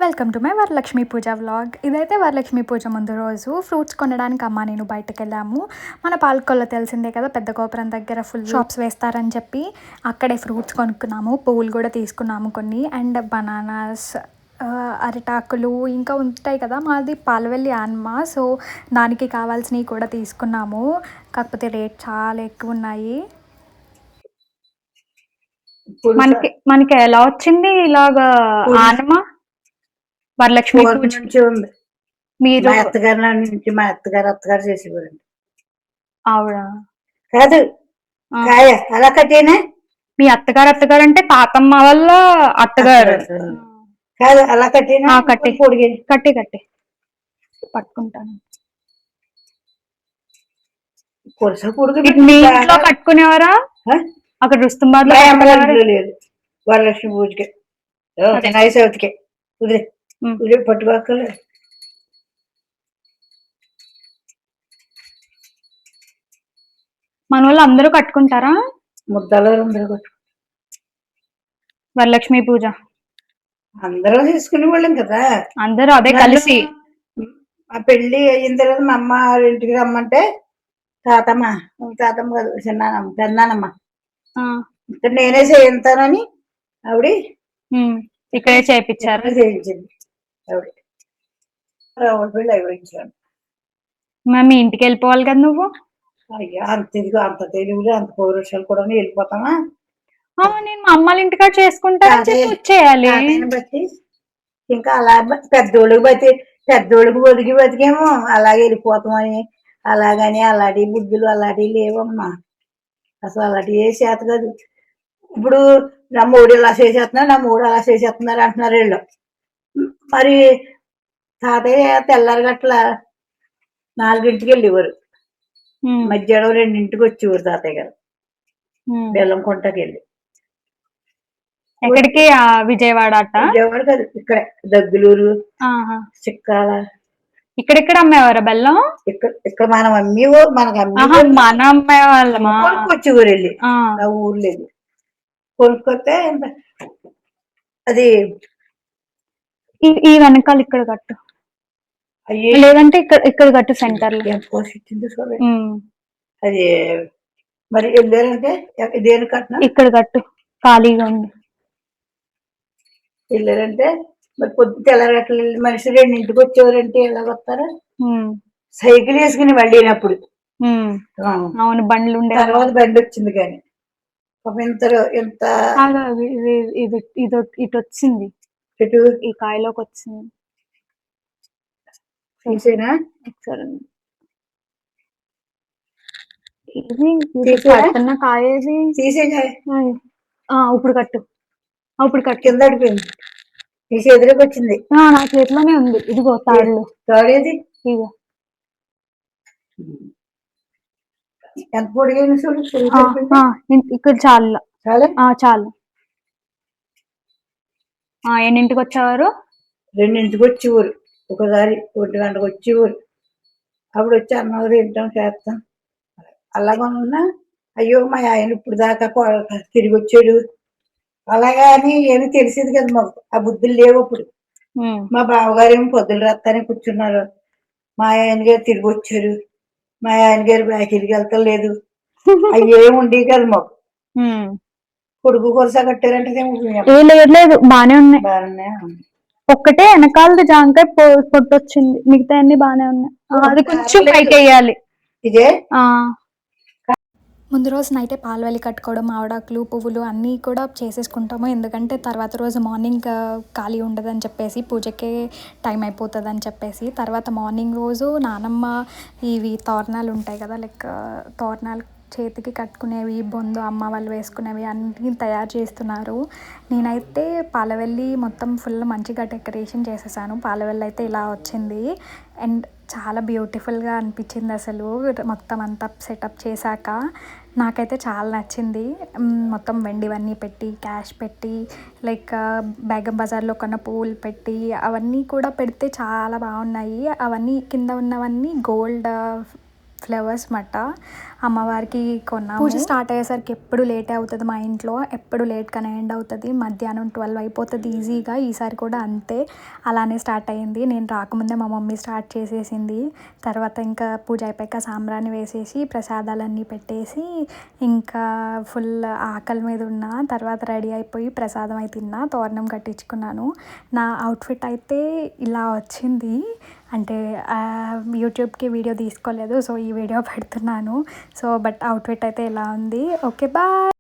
Welcome to my Varalakshmi puja vlog. ఇదైతే వరలక్ష్మి పూజ ముందు రోజు ఫ్రూట్స్ కొనడానికి అమ్మ నేను బయటకు వెళ్ళాము. మన పాలకొల్లో తెలిసిందే కదా, పెద్ద గోపురం దగ్గర ఫుల్ షాప్స్ వేస్తారని చెప్పి అక్కడే ఫ్రూట్స్ కొనుక్కున్నాము. పువ్వులు కూడా తీసుకున్నాము కొన్ని, అండ్ బనానాస్, అరిటాకులు ఇంకా ఉంటాయి కదా. మాది పాలవెల్లి ఆన్మ, సో దానికి కావాల్సినవి కూడా తీసుకున్నాము. కాకపోతే రేట్ చాలా ఎక్కువ ఉన్నాయి. మనకి ఎలా వచ్చింది ఇలాగా ఆనమా వరలక్ష్మి పూజ నుంచి ఉంది. మీరు? మా అత్తగారి నుంచి మా అత్తగారు చేసేవారండి. ఆవిడ కాదు, కాయ అలా కట్టేనా? మీ అత్తగారు అంటే తాతమ్మ వాళ్ళ అత్తగారు కాదు, అలా కట్టేనా? కట్టి పొడిగి కట్టి పట్టుకుంటాను. కొరస పొడుగు మీ ఇంట్లో కట్టుకునేవారా? అక్కడ రుస్తుంబాద్ లో లేదు. వరలక్ష్మి పూజకి వినాయక చవితికి కుదిరే పట్టుకోకలే. మన వాళ్ళు అందరూ కట్టుకుంటారా? ముద్దలు అందరూ వరలక్ష్మి పూజ అందరూ తీసుకునే వాళ్ళం కదా, అందరూ అదే కలిసి. ఆ పెళ్లి అయిన తర్వాత మా అమ్మ ఇంటికి రమ్మంటే తాతమ్మ కాదు పెన్నానమ్మ ఇక్కడ నేనే చేయించానని ఆవిడ ఇక్కడే చేయించారు. చేయించింది ఆవిడ. రావుల పెళ్లి అయిపోయించాను. మీ ఇంటికి వెళ్ళిపోవాలి కదా నువ్వు. అయ్యా అంత తెలుగులో అంత పౌరుషాలు కూడా వెళ్ళిపోతామా? నేను మా అమ్మాళ్ళ ఇంటికాడ చేసుకుంటాను చేయాలి బట్టి. ఇంకా అలా పెద్దోళ్ళకి బతికేమో అలాగే వెళ్ళిపోతామని, అలాగని అలాంటి బుద్ధులు అలాంటివి లేవమ్మా. అసలు అలాంటివి ఏ చేత కాదు. ఇప్పుడు నా మూడు ఇలా చేసేస్తున్నారు, నా మూడు అలా చేసేస్తున్నారు అంటున్నారు వీళ్ళు. మరి తాతయ్య తెల్లారి గట్ల 4ంటికి వెళ్ళేవారు, మధ్యాహ్నం 2ంటికి వచ్చేవారు తాతయ్య గారు బెల్లం కొంటకి వెళ్ళి. ఎక్కడికి? విజయవాడ కాదు, ఇక్కడ దగ్గలూరు, చిక్కాల. ఇక్కడెక్కడ అమ్మేవారా బెల్లం? ఇక్కడ మనం మనకు మన అమ్మేవాళ్ళమా? కొనుక్కొచ్చేవారు వెళ్ళి నా ఊర్లో వెళ్ళి కొనుక్కొస్తే అది ఈ వెనకాల ఇక్కడ కట్టు, లేదంటే ఇక్కడ కట్టు సెంటర్ లో. అది మరి వెళ్ళారంటే దేని కట్టిన ఇక్కడ కట్టు, ఖాళీగా ఉంది. వెళ్ళారంటే మరి పొద్దు తెల్లరట్లు మనిషి 2ంటికి వచ్చేవారంటే ఎలా వస్తారా? సైకిల్ వేసుకుని వెళ్ళినప్పుడు. అవును, బండ్లు ఉండే. తర్వాత బండి వచ్చింది కానీ ఎంత ఇటు వచ్చింది, ఇటు ఈ కాయలోకి వచ్చింది. తీసేనా? ఇది కాయ తీసే ఇప్పుడు కట్టు, కింద అడిపోయింది. నీ చేతిలోకి వచ్చింది. నా చేతిలోనే ఉంది. ఇదిగో తాడేది ఇగో. ఎంత పొడిగైన చూడు. ఇక్కడ చాలు చాలు. ఎన్నింటికి వచ్చేవారు? 2ంటికి వచ్చేవారు. ఒకసారి 1 గంటకు వచ్చేవారు. అప్పుడు వచ్చి అన్నవారు ఏంటాం చేస్తాం. అలాగా ఉన్నా అయ్యో మా ఆయన ఇప్పుడు దాకా తిరిగి వచ్చాడు అలాగా అని ఏమి తెలిసేది కదా మాకు. ఆ బుద్ధులు లేవు అప్పుడు. మా బావగారు ఏమో పొద్దులు రాత్తానే కూర్చున్నారు, మా ఆయన గారు తిరిగి వచ్చారు, మా ఆయన గారు బ్యాకీకి వెళ్తలేదు, అవి ఏమి ఉండేవి కదా మాకు. కొడుకు కొరసా కట్టారంటే లేదు, బానే ఉన్నాయి. ఒక్కటే వెనకాలది జాంకాయ పొట్టొచ్చింది, మిగతా అన్ని బానే ఉన్నాయి. అది కొంచెం పైకి వేయాలి. ఇదే ముందు రోజు నైటే పాలవెల్లి కట్టుకోవడం, ఆవడాకులు, పువ్వులు అన్నీ కూడా చేసేసుకుంటాము. ఎందుకంటే తర్వాత రోజు మార్నింగ్ ఖాళీ ఉండదని చెప్పేసి, పూజకే టైం అయిపోతుందని చెప్పేసి. తర్వాత మార్నింగ్ రోజు నానమ్మ ఇవి తోరణాలు ఉంటాయి కదా, లైక్ తోరణాలు చేతికి కట్టుకునేవి, బొందు అమ్మ వాళ్ళు వేసుకునేవి అన్నీ తయారు చేస్తున్నారు. నేనైతే పాలవెల్లి మొత్తం ఫుల్ మంచిగా డెకరేషన్ చేసేసాను. పాలవెల్లి అయితే ఇలా వచ్చింది అండ్ చాలా బ్యూటిఫుల్గా అనిపించింది అసలు. మొత్తం అంతా సెటప్ చేశాక నాకైతే చాలా నచ్చింది. మొత్తం వెండివన్నీ పెట్టి, క్యాష్ పెట్టి, లైక్ బేగం బజార్లో కొన్న పువ్వులు పెట్టి అవన్నీ కూడా పెడితే చాలా బాగున్నాయి. అవన్నీ కింద ఉన్నవన్నీ గోల్డ్ ఫ్లవర్స్ మాట. అమ్మవారికి కొన్నాము. పూజ స్టార్ట్ అయ్యేసరికి ఎప్పుడు లేటే అవుతుంది మా ఇంట్లో, ఎప్పుడు లేట్గానే ఎండ్ అవుతుంది. మధ్యాహ్నం 12 అయిపోతుంది ఈజీగా. ఈసారి కూడా అంతే, అలానే స్టార్ట్ అయ్యింది. నేను రాకముందే మా మమ్మీ స్టార్ట్ చేసేసింది. తర్వాత ఇంకా పూజ అయిపోయాక సాంబ్రాణి వేసేసి ప్రసాదాలన్నీ పెట్టేసి ఇంకా ఫుల్ ఆకలి మీద ఉన్న తర్వాత రెడీ అయిపోయి ప్రసాదం అయితే తిన్నా, తోరణం కట్టించుకున్నాను. నా అవుట్ఫిట్ అయితే ఇలా వచ్చింది. అంటే యూట్యూబ్కి వీడియో తీసుకోలేదు, సో ఈ వీడియో పెడుతున్నాను. సో బట్ అవుట్ఫిట్ అయితే ఇలా ఉంది. Okay, bye.